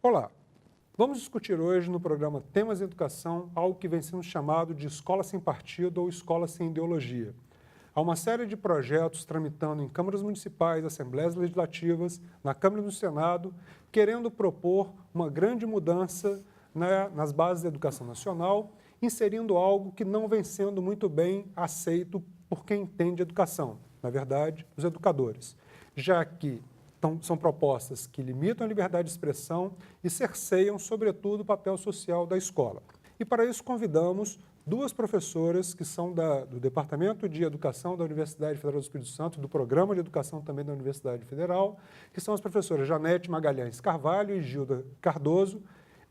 Olá, vamos discutir hoje no programa Temas de Educação algo que vem sendo chamado de escola sem partido ou escola sem ideologia. Há uma série de projetos tramitando em câmaras municipais, assembleias legislativas, na Câmara e no Senado, querendo propor uma grande mudança nas bases da educação nacional, inserindo algo que não vem sendo muito bem aceito por quem entende educação, na verdade, os educadores, já que são propostas que limitam a liberdade de expressão e cerceiam, sobretudo, o papel social da escola. E para isso convidamos duas professoras que são do Departamento de Educação da Universidade Federal do Espírito Santo, do Programa de Educação também da Universidade Federal, que são as professoras Janete Magalhães Carvalho e Gilda Cardoso.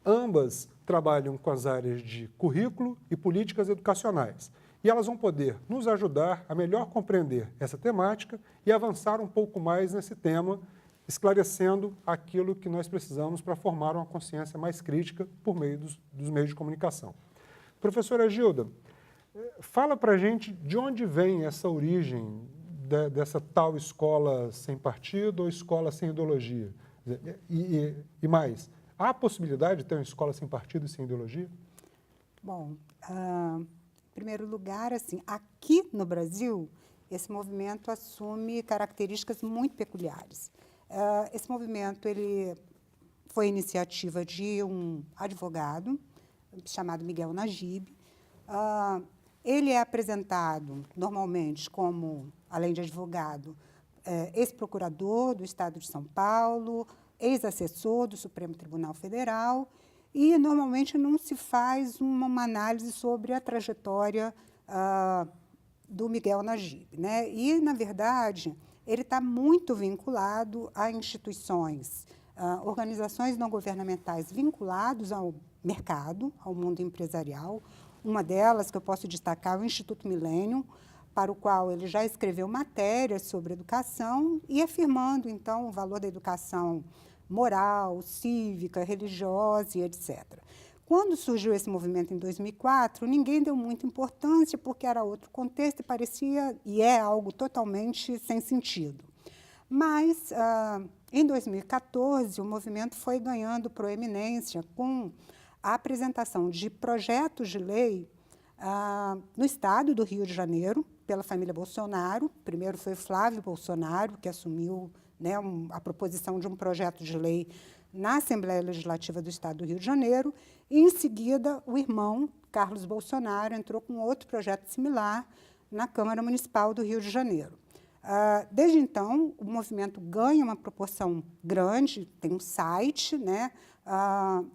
Ambas trabalham com as áreas de currículo e políticas educacionais. E elas vão poder nos ajudar a melhor compreender essa temática e avançar um pouco mais nesse tema, esclarecendo aquilo que nós precisamos para formar uma consciência mais crítica por meio dos meios de comunicação. Professora Gilda, fala para a gente de onde vem essa origem dessa tal escola sem partido ou escola sem ideologia. E mais, há a possibilidade de ter uma escola sem partido e sem ideologia? Bom, em primeiro lugar, assim, aqui no Brasil, esse movimento assume características muito peculiares. Esse movimento ele foi iniciativa de um advogado chamado Miguel Najib. Ele é apresentado normalmente como, além de advogado, ex-procurador do Estado de São Paulo, ex-assessor do Supremo Tribunal Federal, e normalmente não se faz uma análise sobre a trajetória do Miguel Najib, né? E, na verdade, ele está muito vinculado a instituições, organizações não governamentais vinculadas ao mercado, ao mundo empresarial. Uma delas, que eu posso destacar, é o Instituto Milênio, para o qual ele já escreveu matérias sobre educação e afirmando, então, o valor da educação moral, cívica, religiosa e etc. Quando surgiu esse movimento em 2004, ninguém deu muita importância, porque era outro contexto e parecia, e é algo totalmente sem sentido. Mas, em 2014, o movimento foi ganhando proeminência com a apresentação de projetos de lei no estado do Rio de Janeiro, pela família Bolsonaro. Primeiro foi Flávio Bolsonaro, que assumiu, né, a proposição de um projeto de lei na Assembleia Legislativa do Estado do Rio de Janeiro, e, em seguida, o irmão, Carlos Bolsonaro, entrou com outro projeto similar na Câmara Municipal do Rio de Janeiro. Desde então, o movimento ganha uma proporção grande, tem um site, né,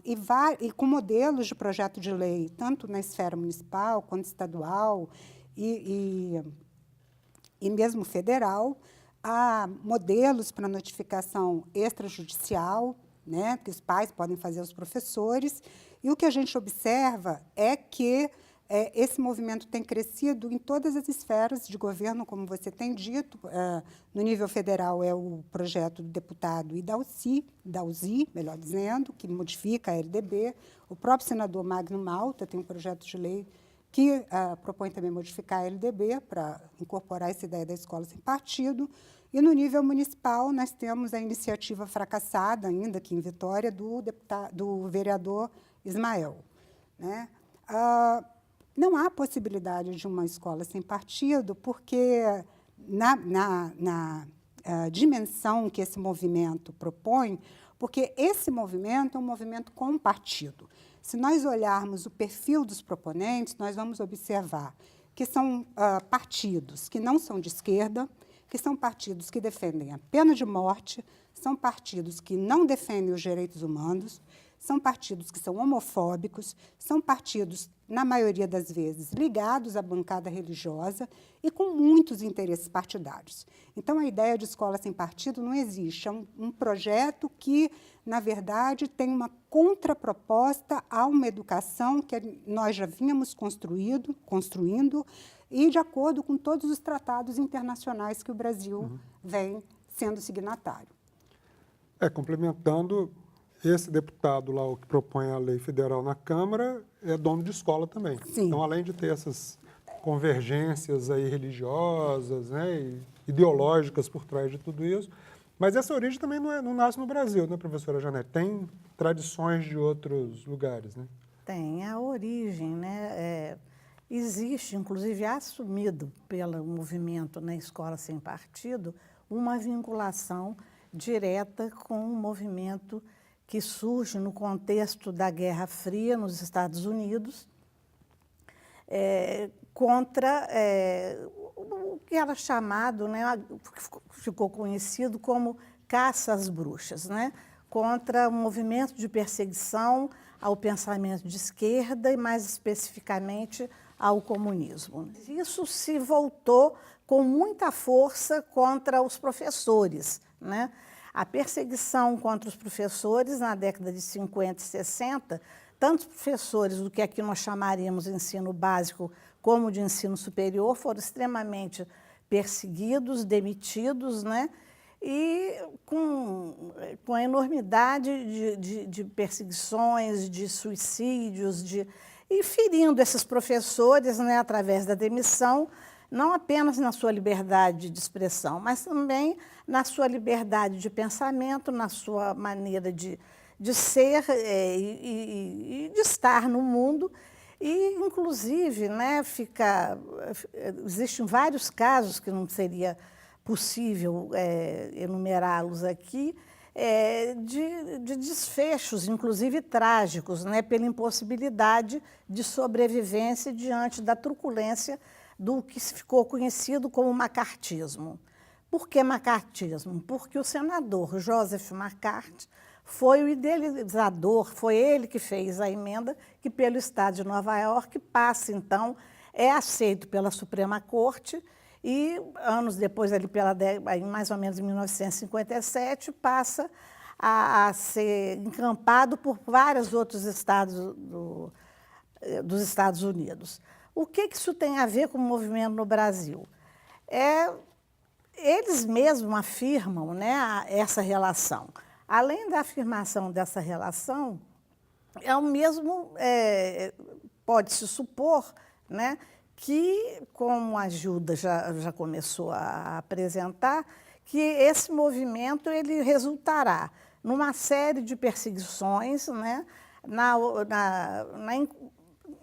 e com modelos de projeto de lei, tanto na esfera municipal quanto estadual e mesmo federal. Há modelos para notificação extrajudicial, né, que os pais podem fazer aos professores, e o que a gente observa é que esse movimento tem crescido em todas as esferas de governo, como você tem dito. No nível federal é o projeto do deputado Idalzi, melhor dizendo, que modifica a LDB. O próprio senador Magno Malta tem um projeto de lei que propõe também modificar a LDB para incorporar essa ideia da escola sem partido. E, no nível municipal, nós temos a iniciativa fracassada, ainda aqui em Vitória, do vereador Ismael, né? Não há possibilidade de uma escola sem partido, porque na dimensão que esse movimento propõe, porque esse movimento é um movimento com partido. Se nós olharmos o perfil dos proponentes, nós vamos observar que são partidos que não são de esquerda, que são partidos que defendem a pena de morte, são partidos que não defendem os direitos humanos, são partidos que são homofóbicos, são partidos, na maioria das vezes, ligados à bancada religiosa e com muitos interesses partidários. Então, a ideia de escola sem partido não existe. É um projeto que, na verdade, tem uma contraproposta a uma educação que nós já vínhamos construindo e de acordo com todos os tratados internacionais que o Brasil vem sendo signatário. Complementando, esse deputado lá, o que propõe a lei federal na Câmara, é dono de escola também. Sim. Então, além de ter essas convergências aí religiosas, né, e ideológicas por trás de tudo isso, Mas essa origem também não nasce no Brasil, né, professora Janete? Tem tradições de outros lugares, né? Tem a origem, né? Existe, inclusive assumido pelo movimento na Escola Sem Partido, uma vinculação direta com o movimento que surge no contexto da Guerra Fria nos Estados Unidos, contra o que era chamado, né, ficou conhecido como caça às bruxas, né, contra o movimento de perseguição ao pensamento de esquerda e, mais especificamente, ao comunismo. Isso se voltou com muita força contra os professores, né? A perseguição contra os professores na década de 50 e 60, tanto os professores do que aqui nós chamaríamos de ensino básico como de ensino superior, foram extremamente perseguidos, demitidos, né? E com a enormidade de perseguições, de suicídios, e ferindo esses professores, né, através da demissão, não apenas na sua liberdade de expressão, mas também na sua liberdade de pensamento, na sua maneira de ser e de estar no mundo. E, inclusive, né, existem vários casos que não seria possível enumerá-los aqui, de desfechos, inclusive trágicos, né, pela impossibilidade de sobrevivência diante da truculência do que ficou conhecido como macartismo. Por que macartismo? Porque o senador Joseph McCarthy foi o idealizador, foi ele que fez a emenda que, pelo Estado de Nova York, passa, então, é aceito pela Suprema Corte e, anos depois, ali mais ou menos em 1957, passa a ser encampado por vários outros estados dos Estados Unidos. O que isso tem a ver com o movimento no Brasil? Eles mesmos afirmam, né, essa relação. Além da afirmação dessa relação, pode-se supor, né, que, como a Gilda já começou a apresentar, que esse movimento ele resultará numa série de perseguições, né,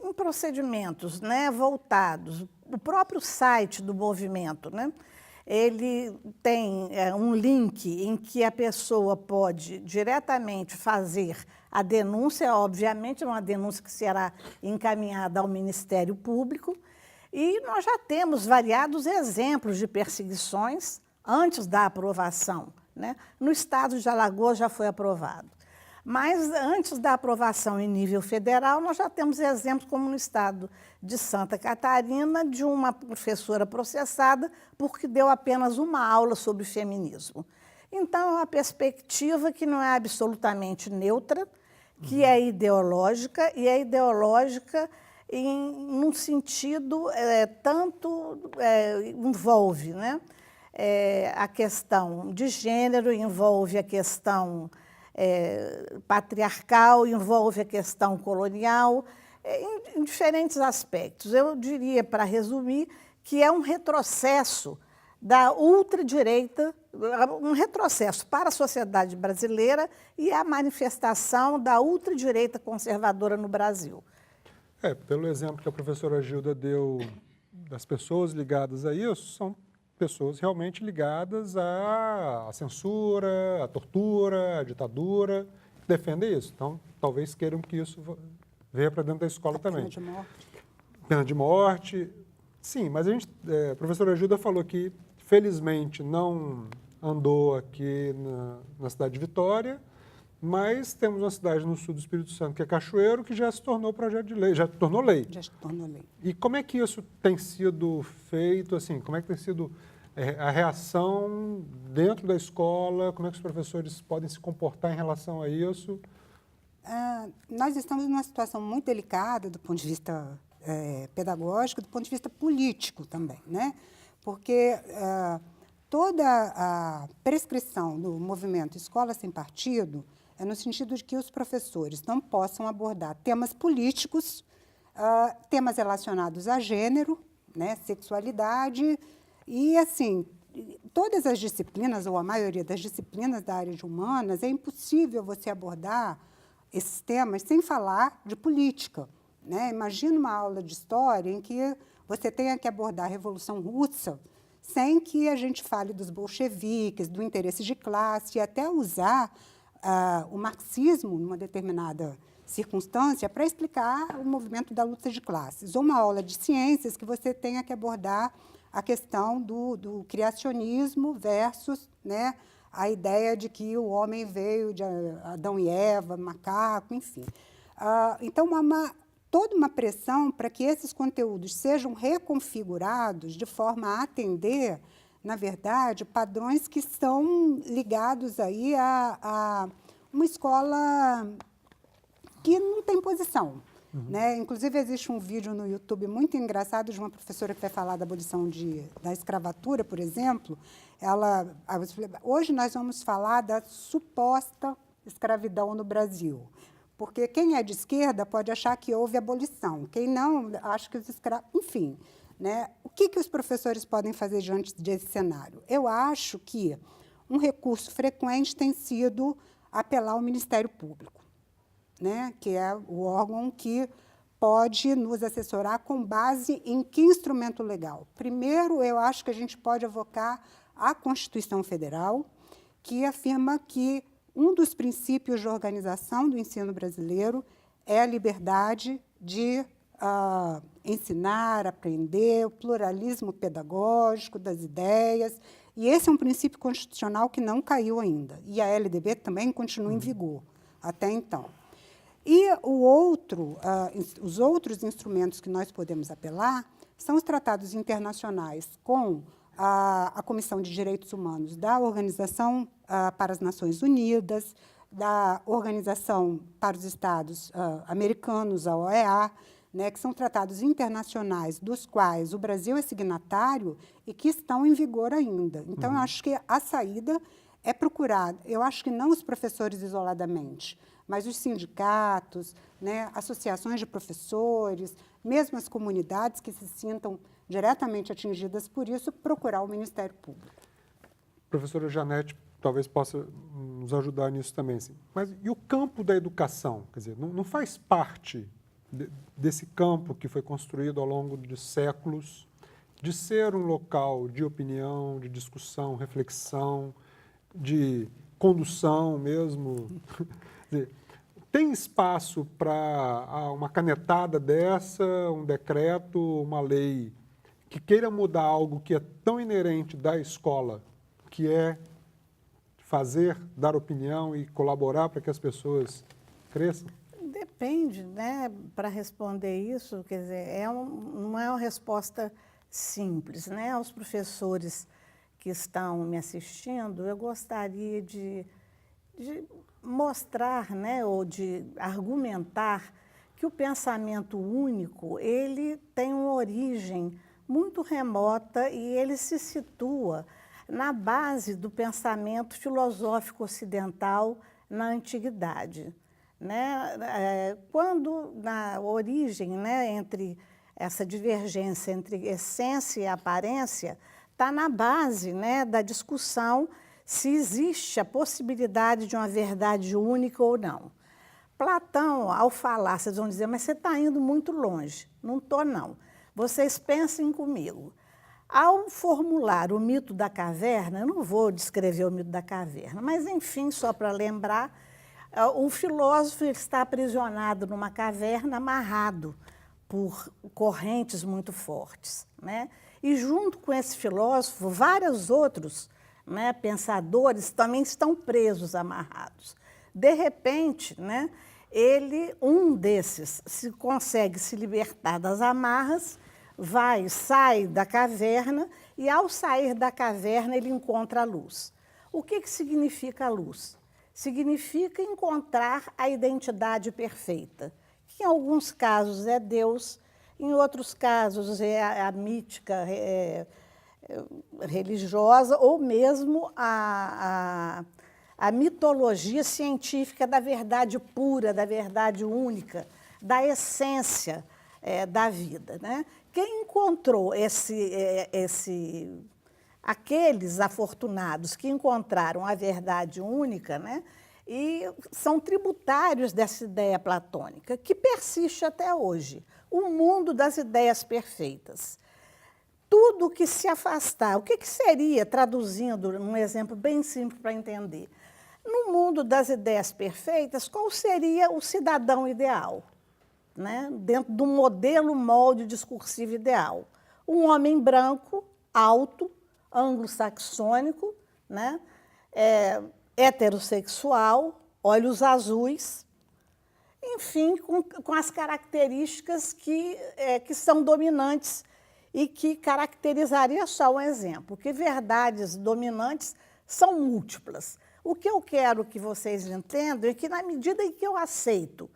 em procedimentos, né, voltados. O próprio site do movimento, né, ele tem um link em que a pessoa pode diretamente fazer a denúncia, obviamente uma denúncia que será encaminhada ao Ministério Público, e nós já temos variados exemplos de perseguições antes da aprovação, né? No estado de Alagoas já foi aprovado. Mas antes da aprovação em nível federal, nós já temos exemplos, como no estado de Santa Catarina, de uma professora processada porque deu apenas uma aula sobre feminismo. Então, é uma perspectiva que não é absolutamente neutra, que é ideológica, e é ideológica num sentido envolve, né, a questão de gênero, envolve a questão patriarcal, envolve a questão colonial, em diferentes aspectos. Eu diria, para resumir, que é um retrocesso da ultradireita, um retrocesso para a sociedade brasileira e a manifestação da ultradireita conservadora no Brasil. Pelo exemplo que a professora Gilda deu das pessoas ligadas a isso, são pessoas realmente ligadas à censura, à tortura, à ditadura, que defendem isso. Então, talvez queiram que isso venha para dentro da escola também. Pena de morte. Pena de morte, sim, mas a professora Gilda falou que, felizmente, não andou aqui na cidade de Vitória, mas temos uma cidade no sul do Espírito Santo, que é Cachoeiro, que já se tornou projeto de lei, já tornou lei. Já se tornou lei. E como é que isso tem sido feito, assim, como é que tem sido a reação dentro da escola, como é que os professores podem se comportar em relação a isso? Nós estamos numa situação muito delicada do ponto de vista pedagógico, do ponto de vista político também, né? Porque toda a prescrição do movimento Escola Sem Partido é no sentido de que os professores não possam abordar temas políticos, temas relacionados a gênero, né, sexualidade, e, assim, todas as disciplinas, ou a maioria das disciplinas da área de humanas, é impossível você abordar esses temas sem falar de política, né? Imagina uma aula de história em que você tenha que abordar a Revolução Russa sem que a gente fale dos bolcheviques, do interesse de classe, e até usar o marxismo numa determinada circunstância para explicar o movimento da luta de classes. Ou uma aula de ciências que você tenha que abordar a questão do criacionismo versus, né, a ideia de que o homem veio de Adão e Eva, macaco, enfim. Então, toda uma pressão para que esses conteúdos sejam reconfigurados de forma a atender, na verdade, padrões que estão ligados aí a uma escola que não tem posição. Né? Inclusive, existe um vídeo no YouTube muito engraçado de uma professora que vai falar da abolição da escravatura, por exemplo. Hoje nós vamos falar da suposta escravidão no Brasil. Porque quem é de esquerda pode achar que houve abolição. Quem não, acha que os escravos... Enfim, né? O que os professores podem fazer diante desse cenário? Eu acho que um recurso frequente tem sido apelar ao Ministério Público, né, que é o órgão que pode nos assessorar com base em que instrumento legal. Primeiro, eu acho que a gente pode avocar a Constituição Federal, que afirma que um dos princípios de organização do ensino brasileiro é a liberdade de ensinar, aprender, o pluralismo pedagógico das ideias, e esse é um princípio constitucional que não caiu ainda, e a LDB também continua em vigor até então. E os outros instrumentos que nós podemos apelar são os tratados internacionais com a Comissão de Direitos Humanos da Organização para as Nações Unidas, da Organização para os Estados Americanos, a OEA, né, que são tratados internacionais dos quais o Brasil é signatário e que estão em vigor ainda. Então, eu acho que a saída é procurar, eu acho que não os professores isoladamente, mas os sindicatos, né, associações de professores, mesmo as comunidades que se sintam diretamente atingidas por isso, procurar o Ministério Público. Professora Janete talvez possa nos ajudar nisso também. Assim. Mas e o campo da educação? Quer dizer, não faz parte desse campo que foi construído ao longo de séculos, de ser um local de opinião, de discussão, reflexão, de condução mesmo. Tem espaço para uma canetada dessa, um decreto, uma lei que queira mudar algo que é tão inerente da escola, que é fazer, dar opinião e colaborar para que as pessoas cresçam? Depende, né? Para responder isso, quer dizer, não é uma resposta simples, né? Aos professores que estão me assistindo, eu gostaria de mostrar, né, ou de argumentar que o pensamento único ele tem uma origem muito remota e ele se situa na base do pensamento filosófico ocidental na antiguidade. Né? Quando na origem, né, entre essa divergência entre essência e aparência, está na base, né, da discussão se existe a possibilidade de uma verdade única ou não. Platão, ao falar, vocês vão dizer, mas você está indo muito longe. Não estou, não. Vocês pensem comigo. Ao formular o mito da caverna, eu não vou descrever o mito da caverna, mas, enfim, só para lembrar, o filósofo está aprisionado numa caverna, amarrado por correntes muito fortes. Né? E, junto com esse filósofo, vários outros, né, pensadores também estão presos, amarrados. De repente, né, um desses, consegue se libertar das amarras, sai da caverna e, ao sair da caverna, ele encontra a luz. O que significa a luz? Significa encontrar a identidade perfeita, que em alguns casos é Deus, em outros casos é a mítica religiosa ou mesmo a mitologia científica da verdade pura, da verdade única, da essência da vida. Né? Quem encontrou aqueles afortunados que encontraram a verdade única, né, e são tributários dessa ideia platônica, que persiste até hoje, o mundo das ideias perfeitas. Tudo que se afastar, o que seria, traduzindo num exemplo bem simples para entender, no mundo das ideias perfeitas, qual seria o cidadão ideal, né? Dentro de um modelo molde discursivo ideal? Um homem branco, alto, anglo-saxônico, né? Heterossexual, olhos azuis, enfim, com as características que são dominantes e que caracterizaria só um exemplo, que verdades dominantes são múltiplas. O que eu quero que vocês entendam é que, na medida em que eu aceito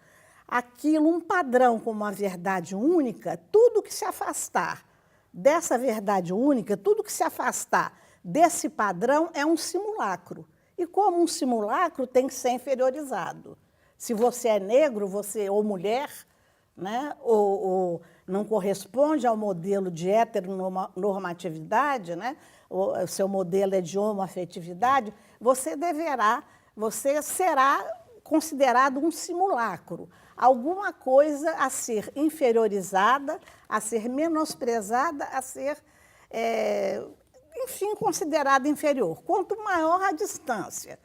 aquilo, um padrão como a verdade única, tudo que se afastar dessa verdade única, tudo que se afastar desse padrão é um simulacro. E como um simulacro tem que ser inferiorizado. Se você é negro, ou mulher, né, ou não corresponde ao modelo de heteronormatividade, né, o seu modelo é de homoafetividade, você será considerado um simulacro, alguma coisa a ser inferiorizada, a ser menosprezada, a ser, enfim, considerada inferior. Quanto maior a distância,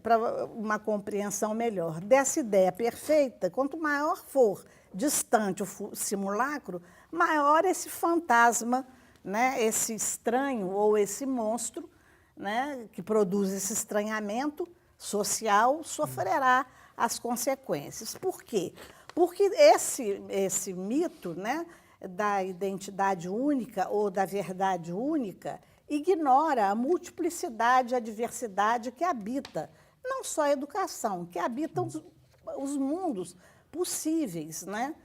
para uma compreensão melhor dessa ideia perfeita, quanto maior for distante o simulacro, maior esse fantasma, né, esse estranho ou esse monstro, né, que produz esse estranhamento social, sofrerá as consequências. Por quê? Porque esse mito, né, da identidade única ou da verdade única ignora a multiplicidade, a diversidade que habita, não só a educação, que habitam os mundos possíveis, né,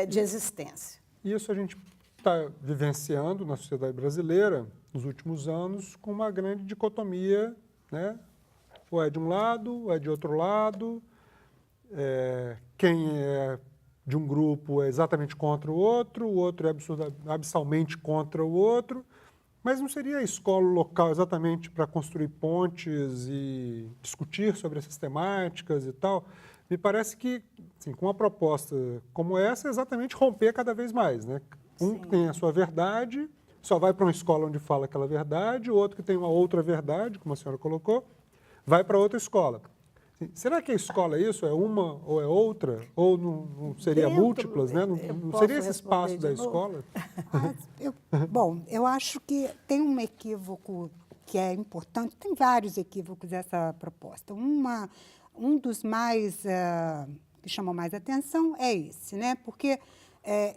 de existência. Isso a gente está vivenciando na sociedade brasileira, nos últimos anos, com uma grande dicotomia, né? Ou é de um lado, ou é de outro lado. Quem é de um grupo é exatamente contra o outro é absurdamente contra o outro. Mas não seria a escola local exatamente para construir pontes e discutir sobre essas temáticas e tal? Me parece que, assim, com uma proposta como essa, é exatamente romper cada vez mais, né? Um que tem a sua verdade, só vai para uma escola onde fala aquela verdade, o outro que tem uma outra verdade, como a senhora colocou, vai para outra escola. Será que a escola é isso? É uma ou é outra? Ou não seria múltiplas, né? Não seria esse espaço da escola? Bom, eu acho que tem um equívoco que é importante, tem vários equívocos dessa proposta. Um dos mais que chamou mais atenção é esse, né? Porque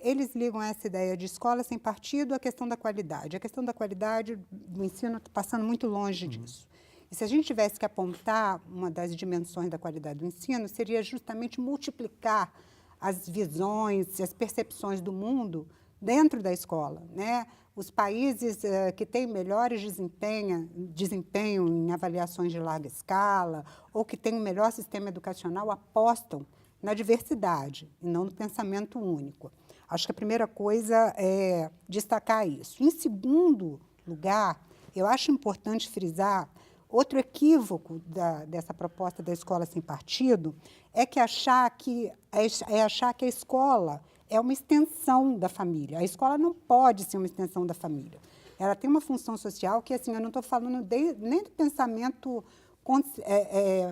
eles ligam essa ideia de escola sem partido à questão da qualidade. A questão da qualidade do ensino está passando muito longe disso. E se a gente tivesse que apontar uma das dimensões da qualidade do ensino, seria justamente multiplicar as visões, as percepções do mundo dentro da escola, né? Os países que têm melhores desempenho em avaliações de larga escala ou que têm um melhor sistema educacional apostam na diversidade e não no pensamento único. Acho que a primeira coisa é destacar isso. Em segundo lugar, eu acho importante frisar outro equívoco dessa proposta da escola sem partido é achar que a escola é uma extensão da família. A escola não pode ser uma extensão da família. Ela tem uma função social que, assim, eu não estou falando nem do pensamento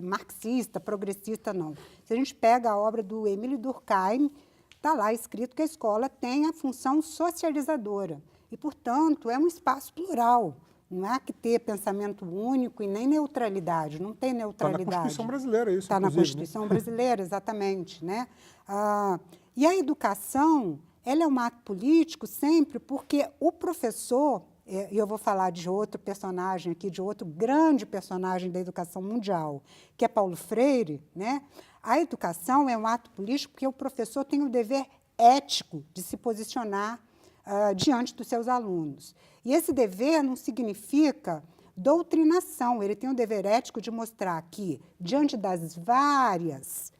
marxista, progressista, não. Se a gente pega a obra do Emile Durkheim, está lá escrito que a escola tem a função socializadora e, portanto, é um espaço plural. Não há que ter pensamento único e nem neutralidade, não tem neutralidade. Está na Constituição brasileira isso, está na Constituição brasileira, exatamente, né? E a educação, ela é um ato político sempre porque o professor, e eu vou falar de outro personagem aqui, de outro grande personagem da educação mundial, que é Paulo Freire, né? A educação é um ato político porque o professor tem o dever ético de se posicionar diante dos seus alunos. E esse dever não significa doutrinação, ele tem o dever ético de mostrar que, diante das várias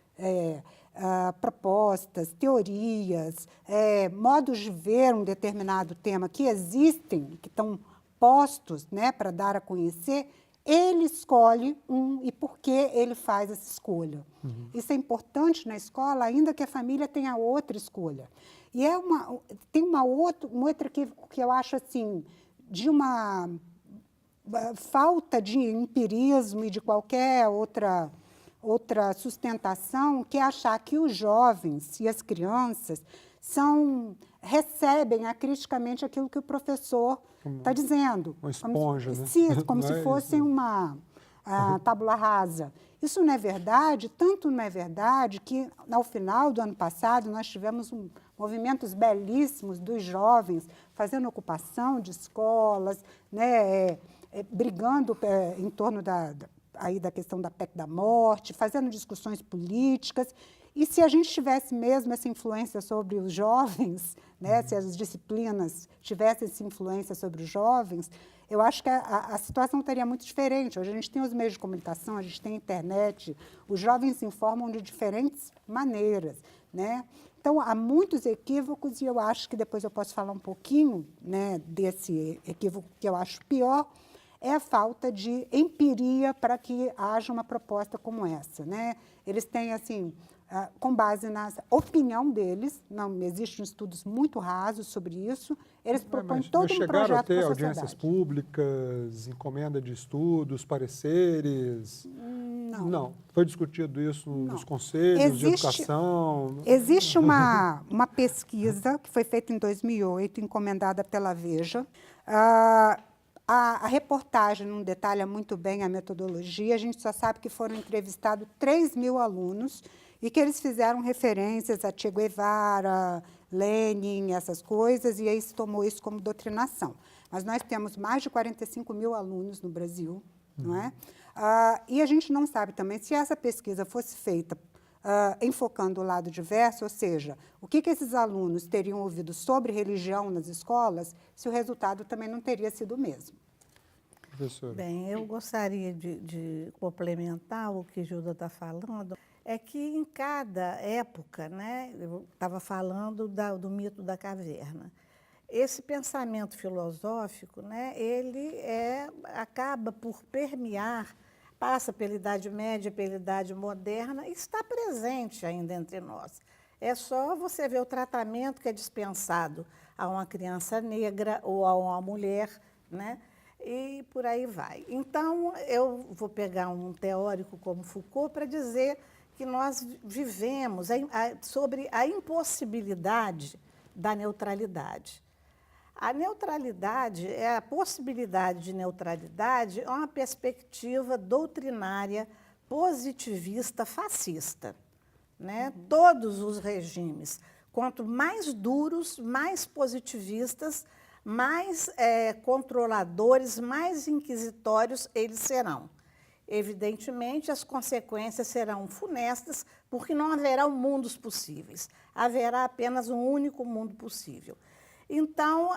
propostas, teorias, modos de ver um determinado tema que existem, que estão postos, né, para dar a conhecer, ele escolhe e por que ele faz essa escolha. Isso é importante na escola, ainda que a família tenha outra escolha. E tem um outro equívoco que eu acho assim, de uma falta de empirismo e de qualquer outra sustentação, que é achar que os jovens e as crianças recebem acriticamente aquilo que o professor está dizendo. Uma esponja, né? Como Não se é fossem isso, uma tábula rasa. Isso não é verdade, tanto não é verdade que, ao final do ano passado, nós tivemos movimentos belíssimos dos jovens fazendo ocupação de escolas, né, brigando em torno aí da questão da PEC da morte, fazendo discussões políticas. E se a gente tivesse mesmo essa influência sobre os jovens, né, se as disciplinas tivessem essa influência sobre os jovens, eu acho que a situação estaria muito diferente. Hoje a gente tem os meios de comunicação, a gente tem a internet, os jovens se informam de diferentes maneiras, né? Então, há muitos equívocos e eu acho que depois eu posso falar um pouquinho, né, desse equívoco que eu acho pior, é a falta de empiria para que haja uma proposta como essa, né? Eles têm, assim, com base na opinião deles, não existem estudos muito rasos sobre isso, eles propõem todo um projeto para a chegaram a ter sociedade. audiências públicas, encomenda de estudos, pareceres? Não. Foi discutido isso nos conselhos de educação? Existe uma pesquisa que foi feita em 2008, encomendada pela Veja. A reportagem não detalha muito bem a metodologia, a gente só sabe que foram entrevistados 3.000 alunos e que eles fizeram referências a Che Guevara, Lenin, essas coisas, e aí se tomou isso como doutrinação. Mas nós temos mais de 45.000 alunos no Brasil, não é? E a gente não sabe também se essa pesquisa fosse feita enfocando o lado diverso, ou seja, o que esses alunos teriam ouvido sobre religião nas escolas, se o resultado também não teria sido o mesmo. Professora. Bem, eu gostaria de complementar o que Gilda está falando, é que em cada época, né, eu estava falando do mito da caverna, esse pensamento filosófico, né, ele acaba por permear, passa pela Idade Média, pela Idade Moderna, e está presente ainda entre nós. É só você ver o tratamento que é dispensado a uma criança negra ou a uma mulher, né? E por aí vai. Então, eu vou pegar um teórico como Foucault para dizer que nós vivemos sobre a impossibilidade da neutralidade. A neutralidade, a possibilidade de neutralidade é uma perspectiva doutrinária positivista fascista, né? Todos os regimes, quanto mais duros, mais positivistas, mais controladores, mais inquisitórios eles serão. Evidentemente, as consequências serão funestas, porque não haverá mundos possíveis. Haverá apenas um único mundo possível. Então,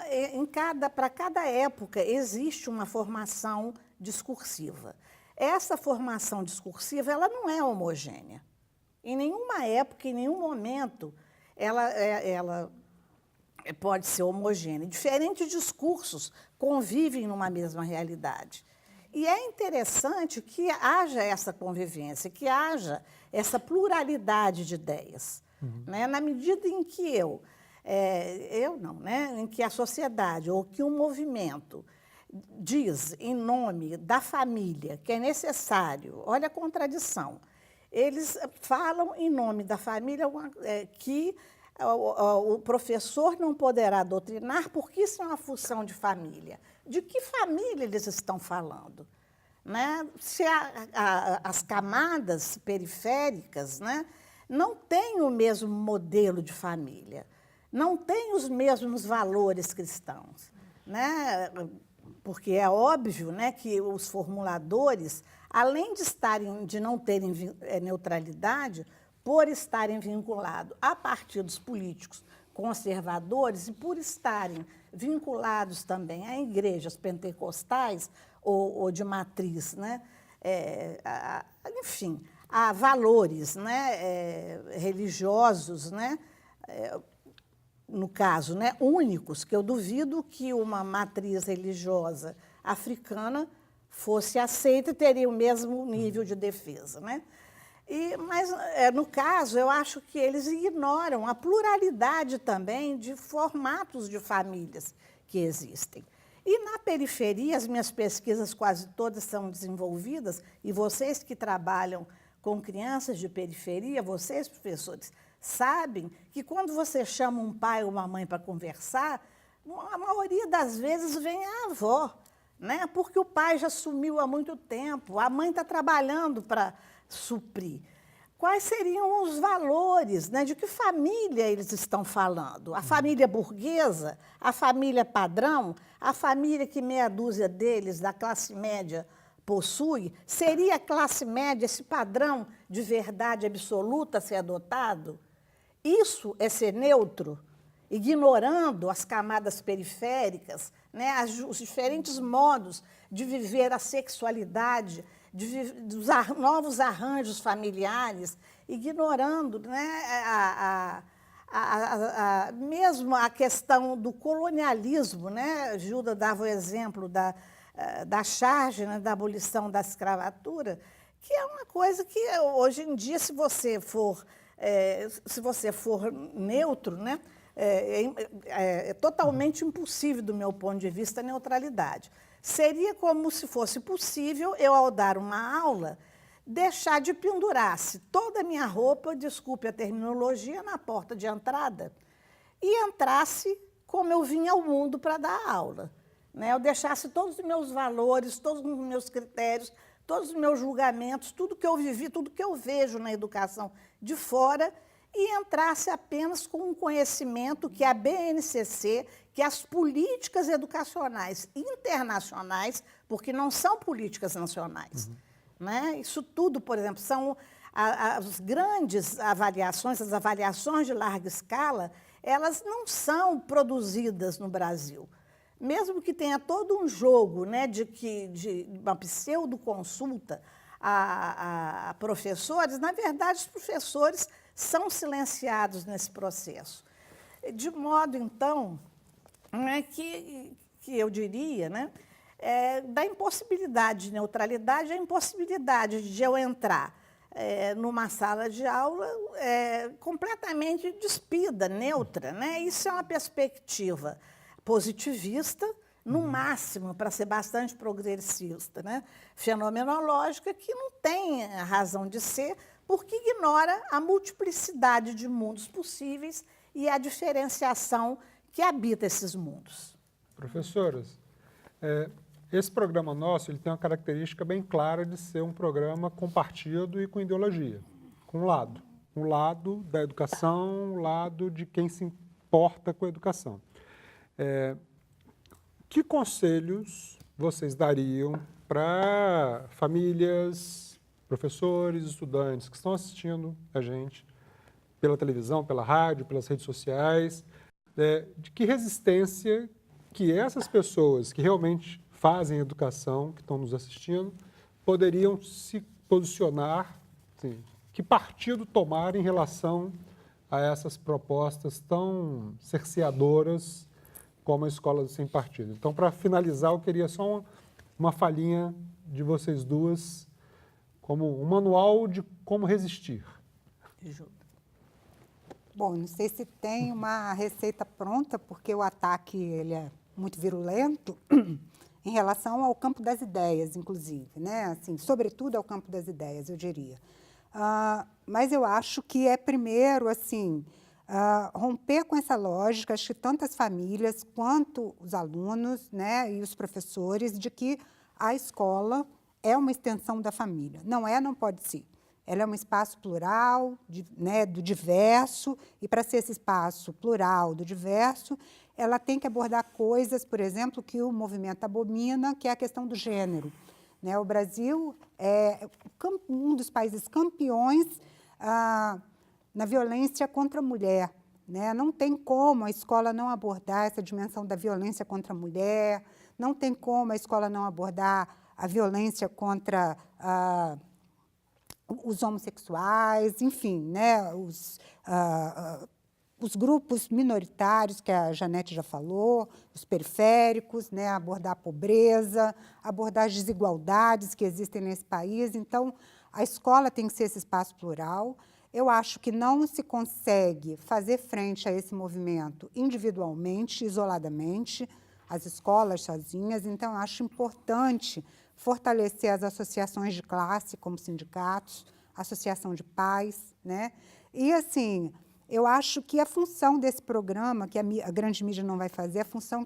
para cada época, existe uma formação discursiva. Essa formação discursiva ela não é homogênea. Em nenhuma época, em nenhum momento, ela pode ser homogênea. Diferentes discursos convivem numa mesma realidade. E é interessante que haja essa convivência, que haja essa pluralidade de ideias. Né? Na medida em que em que a sociedade ou que um movimento diz em nome da família que é necessário, olha a contradição, eles falam em nome da família que o professor não poderá doutrinar porque isso é uma função de família. De que família eles estão falando? Né? Se as camadas periféricas, né, não têm o mesmo modelo de família, não têm os mesmos valores cristãos, né? Porque é óbvio, né, que os formuladores, além de não terem neutralidade, por estarem vinculados a partidos políticos conservadores e por estarem vinculados também a igrejas pentecostais ou de matriz, né, enfim, a valores, né, religiosos, né, no caso, né, únicos, que eu duvido que uma matriz religiosa africana fosse aceita e teria o mesmo nível de defesa, né? Mas, no caso, eu acho que eles ignoram a pluralidade também de formatos de famílias que existem. E na periferia, as minhas pesquisas quase todas são desenvolvidas, e vocês que trabalham com crianças de periferia, vocês, professores, sabem que quando você chama um pai ou uma mãe para conversar, a maioria das vezes vem a avó, né? Porque o pai já sumiu há muito tempo, a mãe está trabalhando para suprir. Quais seriam os valores, né? De que família eles estão falando? A família burguesa, a família padrão, a família que meia dúzia deles, da classe média, possui? Seria a classe média esse padrão de verdade absoluta a ser adotado? Isso é ser neutro, ignorando as camadas periféricas, né? Os diferentes modos de viver a sexualidade, dos novos arranjos familiares, ignorando, né, mesmo a questão do colonialismo, né? Gilda dava o exemplo da charge, né, da abolição da escravatura, que é uma coisa que, hoje em dia, se você for neutro, né, é totalmente impossível, do meu ponto de vista, a neutralidade. Seria como se fosse possível eu, ao dar uma aula, deixar de pendurar-se toda a minha roupa, desculpe a terminologia, na porta de entrada, e entrasse como eu vinha ao mundo para dar aula, né? Eu deixasse todos os meus valores, todos os meus critérios, todos os meus julgamentos, tudo que eu vivi, tudo que eu vejo na educação de fora, e entrasse apenas com um conhecimento que a BNCC, que as políticas educacionais internacionais, porque não são políticas nacionais, né? Isso tudo, por exemplo, são as grandes avaliações, as avaliações de larga escala, elas não são produzidas no Brasil. Mesmo que tenha todo um jogo, né, de uma pseudo-consulta a professores, na verdade, os professores são silenciados nesse processo. De modo, então, né, que eu diria, né, da impossibilidade de neutralidade, a impossibilidade de eu entrar numa sala de aula completamente despida, neutra, né? Isso é uma perspectiva positivista, no máximo, para ser bastante progressista, né? Fenomenológica, que não tem razão de ser, porque ignora a multiplicidade de mundos possíveis e a diferenciação que habita esses mundos. Professoras, esse programa nosso ele tem uma característica bem clara de ser um programa com partido e com ideologia, com um lado da educação, um lado de quem se importa com a educação. Que conselhos vocês dariam para famílias, professores, estudantes que estão assistindo a gente pela televisão, pela rádio, pelas redes sociais, de que resistência que essas pessoas que realmente fazem educação, que estão nos assistindo, poderiam se posicionar, assim, que partido tomar em relação a essas propostas tão cerceadoras como a Escola Sem Partido. Então, para finalizar, eu queria só uma falinha de vocês duas, como um manual de como resistir. Bom, não sei se tem uma receita pronta, porque o ataque ele é muito virulento em relação ao campo das ideias, inclusive, né? Assim, sobretudo ao campo das ideias, eu diria. Mas eu acho que é primeiro, assim, romper com essa lógica, acho que tanto as famílias quanto os alunos, né, e os professores, de que a escola é uma extensão da família. Não pode ser. Ela é um espaço plural, né, do diverso, e para ser esse espaço plural, do diverso, ela tem que abordar coisas, por exemplo, que o movimento abomina, que é a questão do gênero. Né? O Brasil é um dos países campeões na violência contra a mulher. Né? Não tem como a escola não abordar essa dimensão da violência contra a mulher, não tem como a escola não abordar a violência contra os homossexuais, enfim, né? os grupos minoritários, que a Janete já falou, os periféricos, né, abordar a pobreza, abordar as desigualdades que existem nesse país. Então, a escola tem que ser esse espaço plural. Eu acho que não se consegue fazer frente a esse movimento individualmente, isoladamente, as escolas sozinhas. Então, eu acho importante fortalecer as associações de classe, como sindicatos, associação de pais, né? E, assim, eu acho que a função desse programa, que a grande mídia não vai fazer, é a função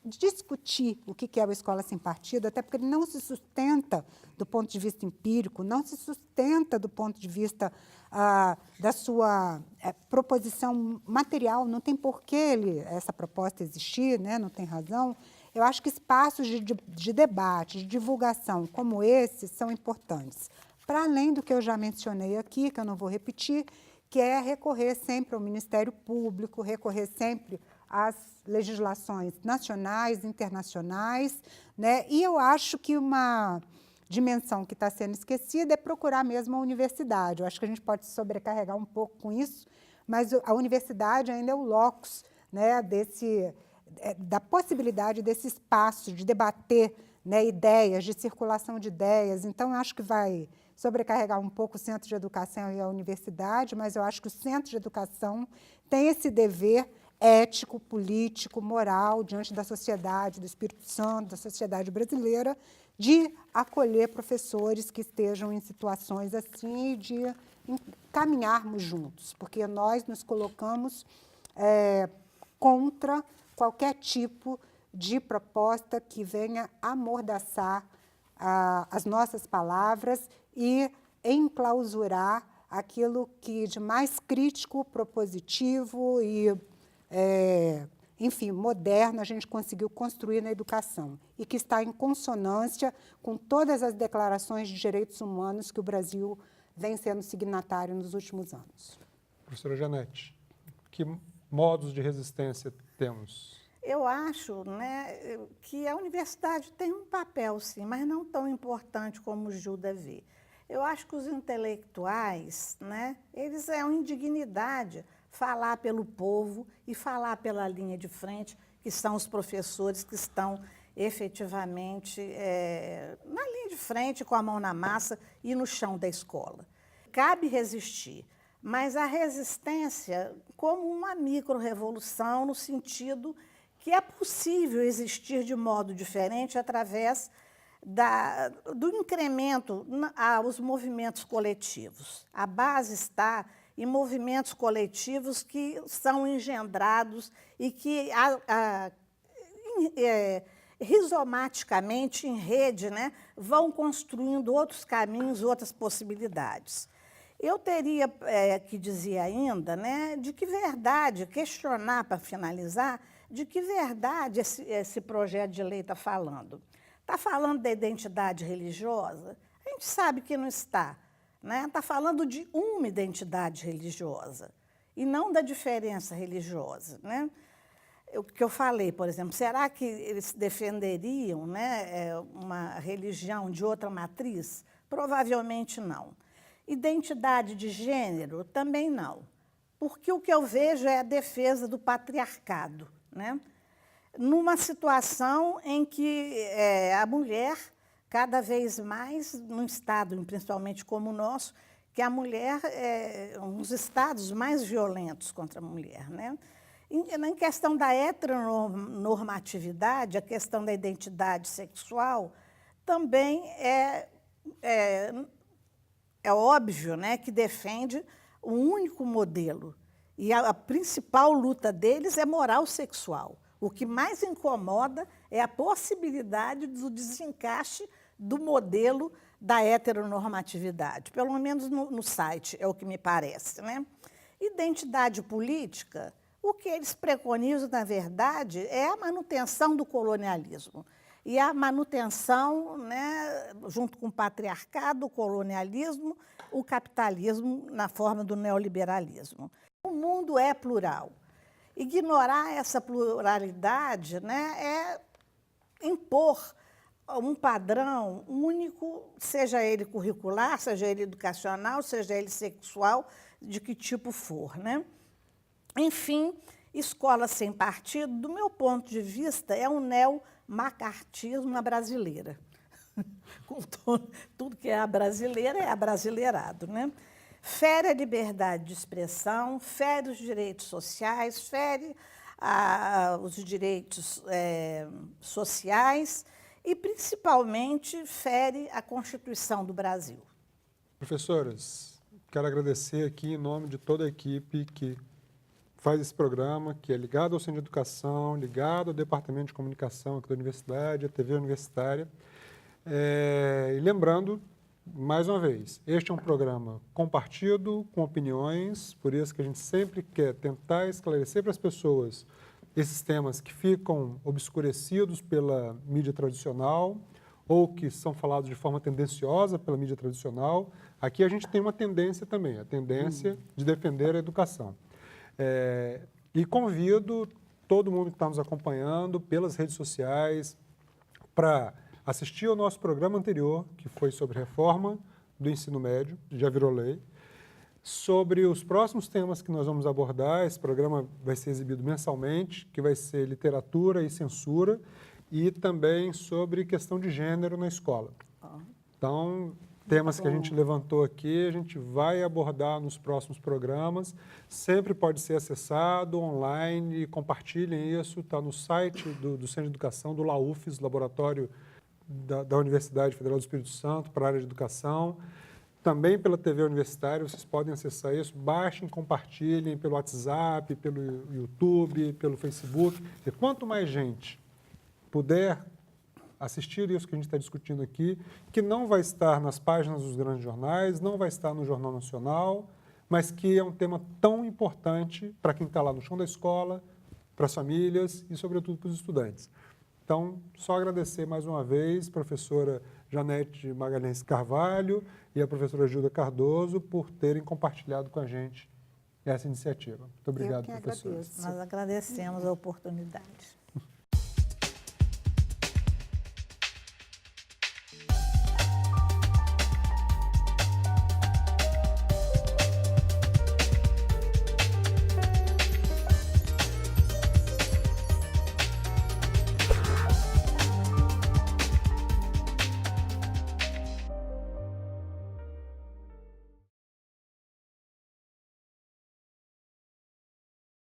de discutir o que é a escola sem partido, até porque ele não se sustenta do ponto de vista empírico, não se sustenta do ponto de vista da sua proposição material, não tem por que essa proposta existir, né? Não tem razão. Eu acho que espaços de debate, de divulgação como esse são importantes. Para além do que eu já mencionei aqui, que eu não vou repetir, que é recorrer sempre ao Ministério Público, recorrer sempre às legislações nacionais, internacionais, né? E eu acho que uma dimensão que está sendo esquecida é procurar mesmo a universidade. Eu acho que a gente pode se sobrecarregar um pouco com isso, mas a universidade ainda é o locus, né, da possibilidade desse espaço de debater, né, ideias, de circulação de ideias. Então, eu acho que vai sobrecarregar um pouco o centro de educação e a universidade, mas eu acho que o centro de educação tem esse dever ético, político, moral, diante da sociedade, do Espírito Santo, da sociedade brasileira, de acolher professores que estejam em situações assim e de caminharmos juntos, porque nós nos colocamos contra qualquer tipo de proposta que venha amordaçar as nossas palavras e enclausurar aquilo que de mais crítico, propositivo e, enfim, moderno a gente conseguiu construir na educação e que está em consonância com todas as declarações de direitos humanos que o Brasil vem sendo signatário nos últimos anos. Professora Janete, que modos de resistência temos? Eu acho, né, que a universidade tem um papel, sim, mas não tão importante como o Gilda vê. Eu acho que os intelectuais, né, eles é uma indignidade falar pelo povo e falar pela linha de frente, que são os professores que estão efetivamente na linha de frente, com a mão na massa e no chão da escola. Cabe resistir, mas a resistência como uma micro-revolução, no sentido que é possível existir de modo diferente através do incremento aos movimentos coletivos. A base está em movimentos coletivos que são engendrados e que, rizomaticamente, em rede, né, vão construindo outros caminhos, outras possibilidades. Eu teria que dizer ainda, né, de que verdade, questionar para finalizar, de que verdade esse projeto de lei está falando. Está falando da identidade religiosa? A gente sabe que não está. Né? Está falando de uma identidade religiosa e não da diferença religiosa. Né? O que eu falei, por exemplo, será que eles defenderiam, né, uma religião de outra matriz? Provavelmente não. Identidade de gênero? Também não. Porque o que eu vejo é a defesa do patriarcado, né? Numa situação em que a mulher, cada vez mais, num estado, principalmente como o nosso, que a mulher é um dos estados mais violentos contra a mulher. Né? Em questão da heteronormatividade, a questão da identidade sexual, também é óbvio, né, que defende um único modelo. E a principal luta deles é moral sexual. O que mais incomoda é a possibilidade do desencaixe do modelo da heteronormatividade, pelo menos no site, é o que me parece. Né? Identidade política, o que eles preconizam, na verdade, é a manutenção do colonialismo. E a manutenção, né, junto com o patriarcado, o colonialismo, o capitalismo na forma do neoliberalismo. O mundo é plural. Ignorar essa pluralidade, né, é impor um padrão único, seja ele curricular, seja ele educacional, seja ele sexual, de que tipo for. Né? Enfim, escola sem partido, do meu ponto de vista, é um neo-macartismo à brasileira. Com tudo que é a brasileira é abrasileirado, né? Fere a liberdade de expressão, fere os direitos sociais, fere os direitos sociais e, principalmente, fere a Constituição do Brasil. Professoras, quero agradecer aqui em nome de toda a equipe que faz esse programa, que é ligado ao Centro de Educação, ligado ao Departamento de Comunicação aqui da Universidade, à TV Universitária. E lembrando, mais uma vez, este é um programa compartido, com opiniões, por isso que a gente sempre quer tentar esclarecer para as pessoas esses temas que ficam obscurecidos pela mídia tradicional ou que são falados de forma tendenciosa pela mídia tradicional. Aqui a gente tem uma tendência também, a tendência de defender a educação. E convido todo mundo que está nos acompanhando pelas redes sociais para assistir ao nosso programa anterior, que foi sobre reforma do ensino médio, já virou lei, sobre os próximos temas que nós vamos abordar. Esse programa vai ser exibido mensalmente, que vai ser literatura e censura, e também sobre questão de gênero na escola. Então, temas que a gente levantou aqui, a gente vai abordar nos próximos programas. Sempre pode ser acessado online, compartilhem isso, está no site do Centro de Educação, do LAUFES, Laboratório da Universidade Federal do Espírito Santo, para a área de educação. Também pela TV Universitária, vocês podem acessar isso, baixem, compartilhem pelo WhatsApp, pelo YouTube, pelo Facebook. E quanto mais gente puder assistir isso que a gente está discutindo aqui, que não vai estar nas páginas dos grandes jornais, não vai estar no Jornal Nacional, mas que é um tema tão importante para quem está lá no chão da escola, para as famílias e, sobretudo, para os estudantes. Então, só agradecer mais uma vez, professora Janete Magalhães Carvalho e a professora Gilda Cardoso por terem compartilhado com a gente essa iniciativa. Muito obrigado, professora. Nós agradecemos a oportunidade.